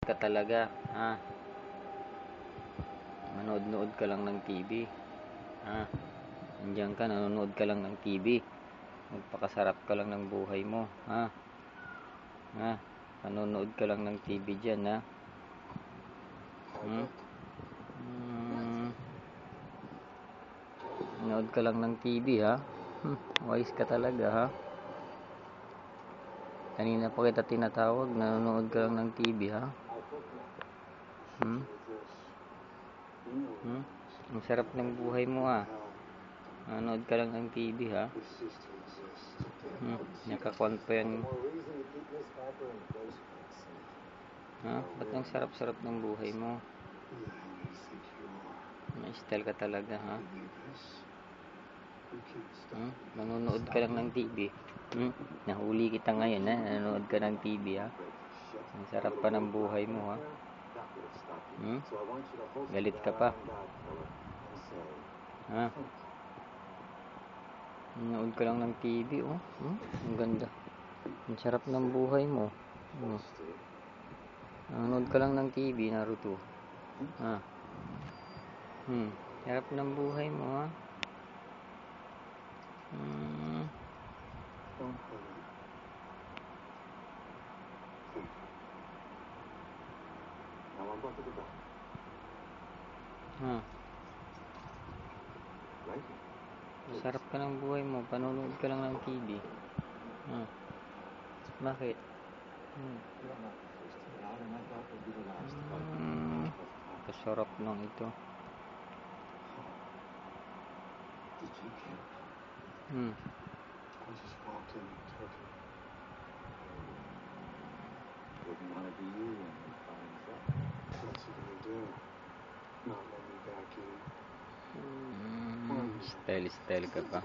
ka talaga. Manood-nood ka lang ng TV. Nandiyan ka, nanonood ka lang ng TV. Magpakasarap ka lang ng buhay mo. Nanonood ka lang ng TV dyan, Nanonood ka lang ng TV, wise ka talaga, Kanina pa kita tinatawag, nanonood ka lang ng TV, Ang sarap ng buhay mo, nanonood ka lang ng TV, Nakakuan pa yan. Ba't ang sarap-sarap ng buhay mo? May style ka talaga, Nanonood ka lang ng TV. Nahuli kita ngayon, nanonood ka ng TV, Ang sarap pa ng buhay mo, Galit ka pa. Nanonood ka lang ng TV, Ang ganda. Ang sarap ng buhay mo. Nanonood ka lang ng TV, Naruto. Sarap ng buhay mo, Sarap ka ng buhay mo, panonood ka lang ng TV. Bakit? Kasarap lang ito. Wouldn't want to be you when you find out. What's he gonna do? Not let me back in. Style ka pa.